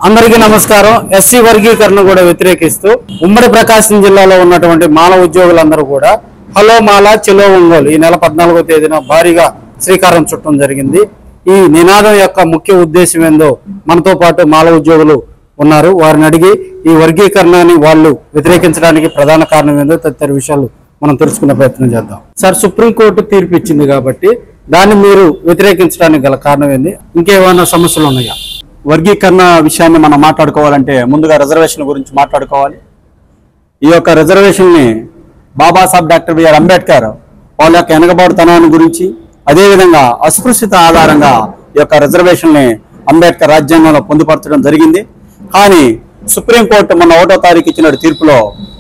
అందరికీ నమస్కారం. ఎస్సీ వర్గీకరణ కూడా వ్యతిరేకిస్తూ ఉమ్మడి ప్రకాశం జిల్లాలో ఉన్నటువంటి మాల ఉద్యోగులందరూ కూడా హలో మాల చెలో ఒంగోలు ఈ నెల 14వ తేదీన భారీగా శ్రీకారం చుట్టడం జరిగింది. ఈ నినాదం యొక్క ముఖ్య ఉద్దేశం ఏందో మనతో పాటు మాల ఉద్యోగులు ఉన్నారు. వారిని అడిగి ఈ వర్గీకరణని వాళ్ళు వ్యతిరేకించడానికి ప్రధాన కారణం ఏందో తదితర విషయాలు మనం తెలుసుకునే ప్రయత్నం చేద్దాం. సార్, సుప్రీంకోర్టు తీర్పు ఇచ్చింది కాబట్టి దాన్ని మీరు వ్యతిరేకించడానికి గల కారణం ఏంది? ఇంకేమైనా సమస్యలు ఉన్నాయా? వర్గీకరణ విషయాన్ని మనం మాట్లాడుకోవాలంటే ముందుగా రిజర్వేషన్ గురించి మాట్లాడుకోవాలి. ఈ యొక్క రిజర్వేషన్ని బాబాసాహెబ్ డాక్టర్ బిఆర్ అంబేద్కర్ వాళ్ళ యొక్క వెనకబాటుతనాన్ని గురించి, అదేవిధంగా అస్పృశ్యత ఆధారంగా ఈ యొక్క రిజర్వేషన్ని అంబేద్కర్ రాజ్యాంగంలో పొందుపరచడం జరిగింది. కానీ సుప్రీంకోర్టు మొన్న 1వ తారీఖు ఇచ్చిన తీర్పులో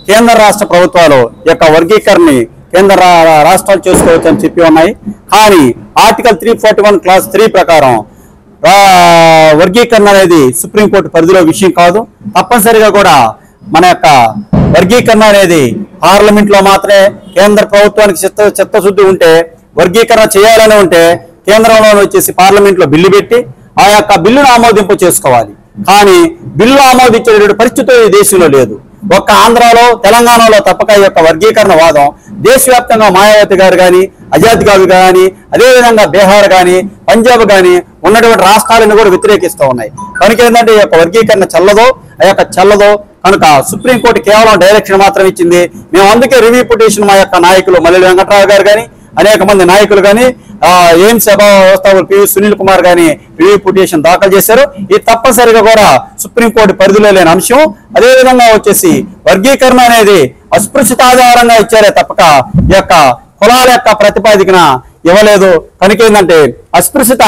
కేంద్ర రాష్ట్ర ప్రభుత్వాలు ఈ యొక్క వర్గీకరణని కేంద్ర రాష్ట్రాలు చేసుకోవచ్చు అని చెప్పి ఉన్నాయి. కానీ ఆర్టికల్ 341 క్లాస్ 3 ప్రకారం వర్గీకరణ అనేది సుప్రీంకోర్టు పరిధిలో విషయం కాదు. తప్పనిసరిగా కూడా మన యొక్క వర్గీకరణ అనేది పార్లమెంట్ లో మాత్రమే కేంద్ర ప్రభుత్వానికి చిత్తశుద్ధి ఉంటే వర్గీకరణ చేయాలని ఉంటే కేంద్రంలో వచ్చేసి పార్లమెంట్ లో బిల్లు పెట్టి ఆ యొక్క బిల్లును ఆమోదింపు చేసుకోవాలి. కానీ బిల్లు ఆమోదించేటువంటి పరిస్థితి ఈ దేశంలో లేదు. ఒక్క ఆంధ్రాలో తెలంగాణలో తప్పక ఈ యొక్క వర్గీకరణ వాదం దేశవ్యాప్తంగా మాయావతి గారు కానీ, ఆజాద్ గారు కానీ, అదేవిధంగా బీహార్ కానీ, పంజాబ్ కానీ ఉన్నటువంటి రాష్ట్రాలను కూడా వ్యతిరేకిస్తూ ఉన్నాయి. కనుక ఏంటంటే ఈ యొక్క వర్గీకరణ చల్లదో కనుక సుప్రీంకోర్టు కేవలం డైరెక్షన్ మాత్రం ఇచ్చింది. మేము అందుకే రివ్యూ పిటిషన్ మా యొక్క నాయకులు మల్లెల వెంకట్రావు గారు కానీ, అనేక మంది నాయకులు కానీ, ఎయిమ్స్ సభా వ్యవస్థాపకులు పివి సునీల్ కుమార్ గాని రివ్యూ పిటిషన్ దాఖలు చేశారు. ఇది తప్పనిసరిగా కూడా సుప్రీంకోర్టు పరిధిలో లేని అంశం. అదేవిధంగా వచ్చేసి వర్గీకరణ అనేది అస్పృశ్యత ఆధారంగా ఇచ్చారే తప్పక ఈ యొక్క కులాల యొక్క ప్రతిపాదికన ఇవ్వలేదు. కనుక ఏంటంటే అస్పృశ్యత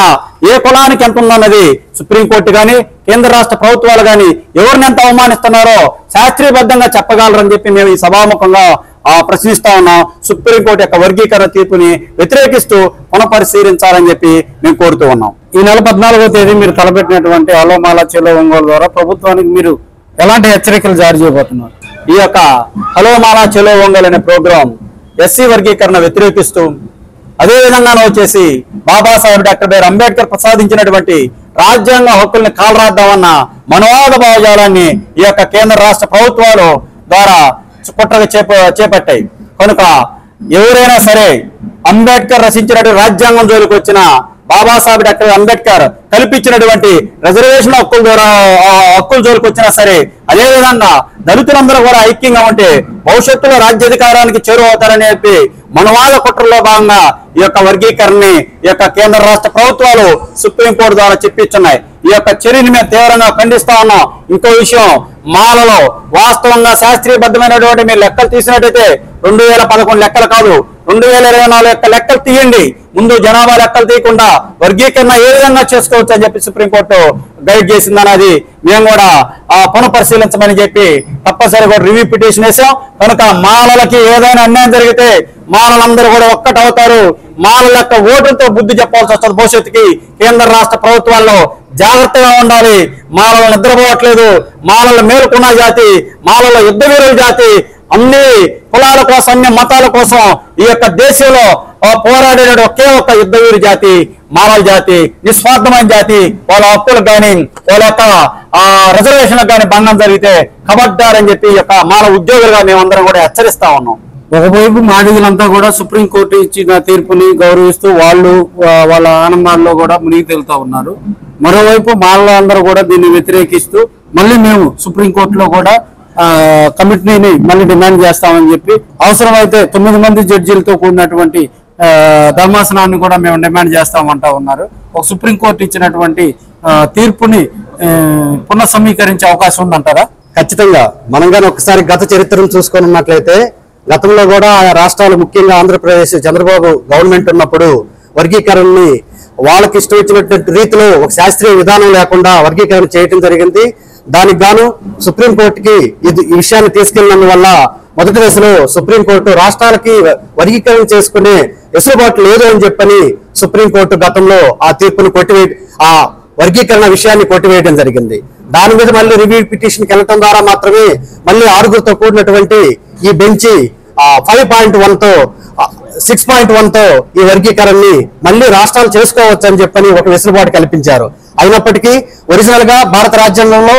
ఏ కులానికి ఎంత ఉందన్నది సుప్రీంకోర్టు కానీ కేంద్ర రాష్ట్ర ప్రభుత్వాలు కానీ ఎవరిని ఎంత అవమానిస్తున్నారో శాస్త్రీయబద్ధంగా చెప్పగలరని చెప్పి మేము ఈ సభాముఖంగా ప్రశ్నిస్తా ఉన్నాం. సుప్రీంకోర్టు యొక్క వర్గీకరణ తీర్పుని వ్యతిరేకిస్తూ పునఃపరిశీలించాలని చెప్పి మేము కోరుతూ ఉన్నాం. ఈ నెల 14వ తేదీ మీరు తలపెట్టినటువంటి హలో మాల చెలో ఒంగోలు ద్వారా ప్రభుత్వానికి మీరు ఎలాంటి హెచ్చరికలు జారీ చేయబోతున్నారు? ఈ యొక్క హలో మాల చెలో ఒంగోలు అనే ప్రోగ్రాం ఎస్సీ వర్గీకరణ వ్యతిరేకిస్తూ, అదేవిధంగా వచ్చేసి బాబాసాహెబ్ డాక్టర్ బిఆర్ అంబేద్కర్ ప్రసాదించినటువంటి రాజ్యాంగ హక్కుల్ని కాలరాద్దామన్న మనోవాద భావజాలాన్ని ఈ యొక్క కేంద్ర రాష్ట్ర ప్రభుత్వాలు ద్వారా కుట్రగా చేపట్టాయి. కనుక ఎవరైనా సరే అంబేద్కర్ రచించినటువంటి రాజ్యాంగం జోలికి వచ్చిన బాబాసాహెబ్ డాక్టర్ అంబేద్కర్ కల్పించినటువంటి రిజర్వేషన్ హక్కుల జోలికి వచ్చినా సరే, అదేవిధంగా దళితులందరూ కూడా ఐక్యంగా ఉంటే భవిష్యత్తులో రాజ్యాధికారానికి చేరువవుతారని చెప్పి మనవాద కుట్రలో భాగంగా ఈ యొక్క వర్గీకరణని ఈ యొక్క కేంద్ర రాష్ట్ర ప్రభుత్వాలు సుప్రీంకోర్టు ద్వారా చెప్పించున్నాయి. ఈ యొక్క చర్యని మేము తీవ్రంగా ఖండిస్తా ఉన్నాం. ఇంకో విషయం, మాలలో వాస్తవంగా శాస్త్రీయబద్ధమైనటువంటి మీరు లెక్కలు తీసినట్టయితే 2011 లెక్కలు కాదు, 2024 యొక్క లెక్కలు తీయండి. ముందు జనాభా లెక్కలు తీయకుండా వర్గీకరణ ఏ విధంగా చేసుకోవచ్చు అని చెప్పి సుప్రీంకోర్టు గైడ్ చేసిందని అది మేము కూడా పునఃపరిశీలించమని చెప్పి తప్పనిసరిగా కూడా రివ్యూ పిటిషన్ వేసాం. కనుక మాలలకి ఏదైనా అన్యాయం జరిగితే మాలలందరూ కూడా ఒక్కటవుతారు. మాలల యొక్క ఓటులతో బుద్ధి చెప్పాల్సి వస్తుంది. భవిష్యత్తుకి కేంద్ర రాష్ట్ర ప్రభుత్వాల్లో జాగ్రత్తగా ఉండాలి. మాలలు నిద్రపోవట్లేదు, మాలల మేలుకున్న జాతి, మాలల యుద్ధ వీరుల జాతి, అన్ని కులాల కోసం, అన్ని మతాల కోసం ఈ యొక్క దేశంలో పోరాడిన ఒకే ఒక్క యుద్ధ వీరు జాతి మాలల జాతి. నిస్వార్థమైన జాతి. వాళ్ళ హక్కులకు కానీ వాళ్ళ యొక్క రిజర్వేషన్లకు కానీ భంగం జరిగితే ఖబర్దారని చెప్పి ఈ యొక్క మాల ఉద్యోగులుగా మేమందరం కూడా హెచ్చరిస్తా ఉన్నాం. ఒకవైపు మాదిగలంతా కూడా సుప్రీంకోర్టు ఇచ్చిన తీర్పుని గౌరవిస్తూ వాళ్ళు వాళ్ళ ఆనందాల్లో కూడా మునిగి తేలుతా ఉన్నారు. మరోవైపు మాలలందరూ కూడా దీన్ని వ్యతిరేకిస్తూ మళ్ళీ మేము సుప్రీంకోర్టులో కూడా కమిటీని మళ్ళీ డిమాండ్ చేస్తామని చెప్పి అవసరమైతే 9 మంది జడ్జీలతో కూడినటువంటి ధర్మాసనాన్ని కూడా మేము డిమాండ్ చేస్తామంటా ఉన్నారు. ఒక సుప్రీంకోర్టు ఇచ్చినటువంటి తీర్పుని పునఃసమీకరించే అవకాశం ఉందంటారా? ఖచ్చితంగా. మనం కానీ ఒకసారి గత చరిత్రను చూసుకొని ఉన్నట్లయితే గతంలో కూడా ఆయా రాష్ట్రాలు, ముఖ్యంగా ఆంధ్రప్రదేశ్ చంద్రబాబు గవర్నమెంట్ ఉన్నప్పుడు వర్గీకరణని వాళ్ళకి ఇష్టం వచ్చినటువంటి రీతిలో ఒక శాస్త్రీయ విధానం లేకుండా వర్గీకరణ చేయడం జరిగింది. దానికి గాను సుప్రీంకోర్టుకి ఈ విషయాన్ని తీసుకెళ్లినందువల్ల మొదటి దశలో సుప్రీంకోర్టు రాష్ట్రాలకి వర్గీకరణ చేసుకునే వెసులుబాటు లేదు అని చెప్పని సుప్రీంకోర్టు గతంలో ఆ తీర్పును ఆ వర్గీకరణ విషయాన్ని కొట్టివేయడం జరిగింది. దాని మీద మళ్ళీ రివ్యూ పిటిషన్కి వెళ్ళటం ద్వారా మాత్రమే మళ్ళీ 6గురితో కూడినటువంటి ఈ బెంచి 5.1తో 6.1తో ఈ వర్గీకరణని మళ్ళీ రాష్ట్రాలు చేసుకోవచ్చు అని చెప్పని ఒక వెసులుబాటు కల్పించారు. అయినప్పటికీ ఒరిజినల్ గా భారత రాజ్యాంగంలో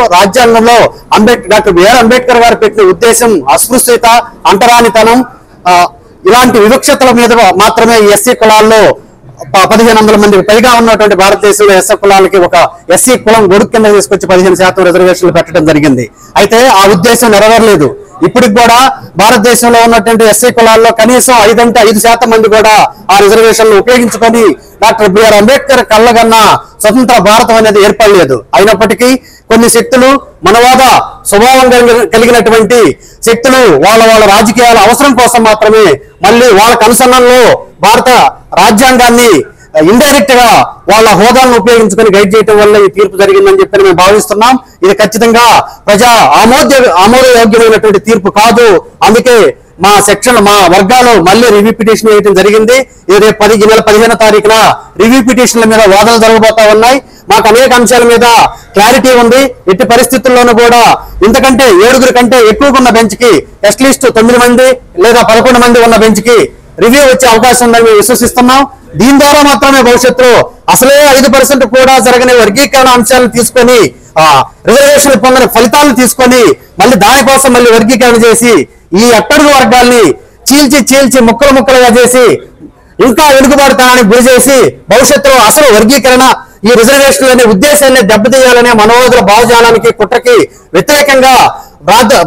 డాక్టర్ బిఆర్ అంబేద్కర్ గారు పెట్టిన ఉద్దేశం అస్పృశ్యత, అంటరానితనం, ఇలాంటి వివక్షతల మీద మాత్రమే ఎస్సీ కులాల్లో 1500 మందికి పైగా ఉన్నటువంటి భారతదేశంలో ఎస్సీ కులాలకి ఒక ఎస్సీ కులం గొడుగు కింద తీసుకొచ్చి 15% రిజర్వేషన్లు పెట్టడం జరిగింది. అయితే ఆ ఉద్దేశం నెరవేరలేదు. ఇప్పటికి కూడా భారతదేశంలో ఉన్నటువంటి ఎస్సీ కులాల్లో కనీసం 5% మంది కూడా ఆ రిజర్వేషన్లు ఉపయోగించుకొని డాక్టర్ బిఆర్ అంబేద్కర్ కళ్ళగన్న స్వతంత్ర భారతం అనేది ఏర్పడలేదు. అయినప్పటికీ కొన్ని శక్తులు, మనవాద స్వభావం కలిగినటువంటి శక్తులు వాళ్ళ రాజకీయాల అవసరం కోసం మాత్రమే మళ్ళీ వాళ్ళ కనుసన్నల్లో భారత రాజ్యాంగాన్ని ఇండైరెక్ట్ గా వాళ్ళ హోదాలను ఉపయోగించుకొని గైడ్ చేయడం వల్ల ఈ తీర్పు జరిగిందని చెప్పి మేము భావిస్తున్నాం. ఇది ఖచ్చితంగా ప్రజా ఆమోదయోగ్యమైనటువంటి తీర్పు కాదు. అందుకే మా వర్గాలు మళ్ళీ రివ్యూ పిటిషన్ వేయడం జరిగింది. ఇది రేపు 15వ తారీఖున రివ్యూ పిటిషన్ల మీద వాదనలు జరగబోతా ఉన్నాయి. మాకు అనేక అంశాల మీద క్లారిటీ ఉంది. ఎట్టి పరిస్థితుల్లోనూ కూడా ఇంతకంటే 7 కంటే ఎక్కువగా ఉన్న బెంచ్ కి అట్లీస్ట్ 9 మంది లేదా 11 మంది ఉన్న బెంచ్ కి రివ్యూ వచ్చే అవకాశం ఉందని మేము విశ్వసిస్తున్నాం. దీని ద్వారా మాత్రమే భవిష్యత్తులో అసలే 5% కూడా జరగని వర్గీకరణ అంశాలను తీసుకొని రిజర్వేషన్ పొందని ఫలితాలను తీసుకొని మళ్ళీ దానికోసం మళ్ళీ వర్గీకరణ చేసి ఈ అట్టడుగు వర్గాల్ని చీల్చి ముక్కలుగా చేసి ఇంకా వెనుకబాటుతనానికి గురి చేసి భవిష్యత్తులో అసలు వర్గీకరణ, ఈ రిజర్వేషన్ అనే ఉద్దేశాన్ని దెబ్బతీయాలనే మనోహర భావజాలానికి, కుట్రకి వ్యతిరేకంగా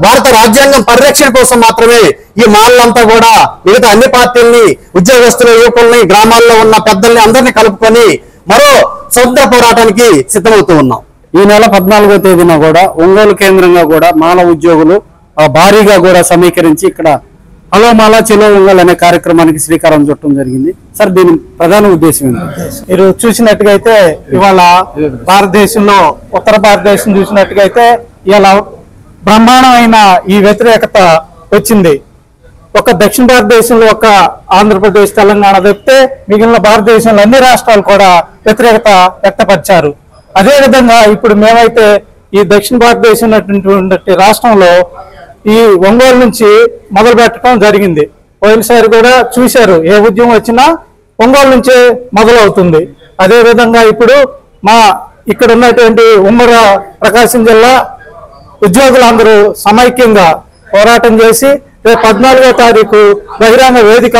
భారత రాజ్యాంగం పరిరక్షణ కోసం మాత్రమే ఈ మానవులంతా కూడా మిగతా అన్ని పార్టీల్ని, ఉద్యోగస్తుల యువకుల్ని, గ్రామాల్లో ఉన్న పెద్దల్ని అందరినీ కలుపుకొని మరో స్వతంత్ర పోరాటానికి సిద్ధమవుతూ ఉన్నాం. ఈ నెల 14వ తేదీన కూడా ఒంగోలు కేంద్రంగా కూడా మాల ఉద్యోగులు భారీగా కూడా సమీకరించి ఇక్కడ హలో మాల చెలో ఒంగోలు అనే కార్యక్రమానికి శ్రీకారం చుట్టడం జరిగింది. సార్, దీని ప్రధాన ఉద్దేశం ఏంటి? మీరు చూసినట్టుగా అయితే ఇవాళ భారతదేశంలో, ఉత్తర భారతదేశం చూసినట్టుగా అయితే ఇలా బ్రహ్మాండమైన ఈ వ్యతిరేకత వచ్చింది. ఒక దక్షిణ భారతదేశంలో ఒక ఆంధ్రప్రదేశ్, తెలంగాణ తప్పితే మిగిలిన భారతదేశంలో అన్ని రాష్ట్రాలు కూడా వ్యతిరేకత వ్యక్తపరిచారు. అదేవిధంగా ఇప్పుడు మేమైతే ఈ దక్షిణ భారతదేశం రాష్ట్రంలో ఈ ఒంగోలు నుంచి మొదలు పెట్టడం జరిగింది. పోయినసారి కూడా చూశారు, ఏ ఉద్యమం వచ్చినా ఒంగోలు నుంచే మొదలవుతుంది. అదేవిధంగా ఇప్పుడు ఇక్కడ ఉన్నటువంటి ఉమ్మడి ప్రకాశం జిల్లా ఉద్యోగులందరూ సమైక్యంగా పోరాటం చేసి రేపు 14వ తారీఖు బహిరంగ వేదిక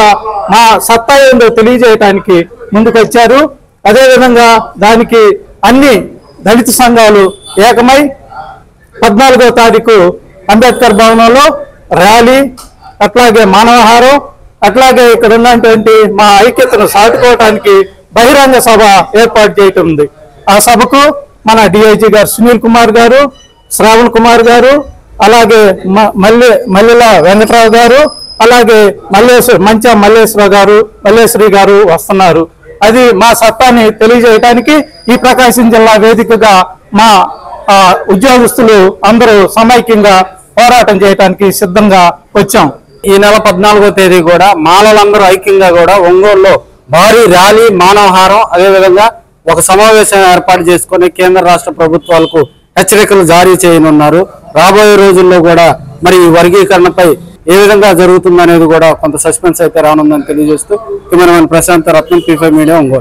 మా సత్తా ఏందో తెలియజేయడానికి ముందుకొచ్చారు. అదేవిధంగా దానికి అన్ని దళిత సంఘాలు ఏకమై 14వ తారీఖు అంబేద్కర్ భవనంలో ర్యాలీ, అట్లాగే మానవహారం, అట్లాగే ఇక్కడ ఉన్నటువంటి మా ఐక్యతను సాటుకోవడానికి బహిరంగ సభ ఏర్పాటు చేయటం ఉంది. ఆ సభకు మన డిఐజీ గారు సునీల్ కుమార్ గారు, శ్రావణ్ కుమార్ గారు, అలాగే మల్లెల వెంకట్రావు గారు, అలాగే మల్లేశ్వరి గారు వస్తున్నారు. అది మా సత్తాన్ని తెలియజేయడానికి ఈ ప్రకాశం జిల్లా వేదికగా మా ఉద్యోగస్తులు అందరూ సమైక్యంగా పోరాటం చేయడానికి సిద్ధంగా వచ్చాం. ఈ నెల 14వ తేదీ కూడా మాలలందరూ ఐక్యంగా కూడా ఒంగోలులో భారీ ర్యాలీ, మానవహారం, అదేవిధంగా ఒక సమావేశం ఏర్పాటు చేసుకుని కేంద్ర రాష్ట్ర ప్రభుత్వాలకు హెచ్చరికలు జారీ చేయనున్నారు. రాబోయే రోజుల్లో కూడా మరి ఈ వర్గీకరణపై ఏ విధంగా జరుగుతుందనేది కూడా కొంత సస్పెన్స్ అయితే రానుందని తెలియజేస్తూ కెమెరామెన్ ప్రశాంత్ రత్నం, P5 మీడియా, ఒంగోలు.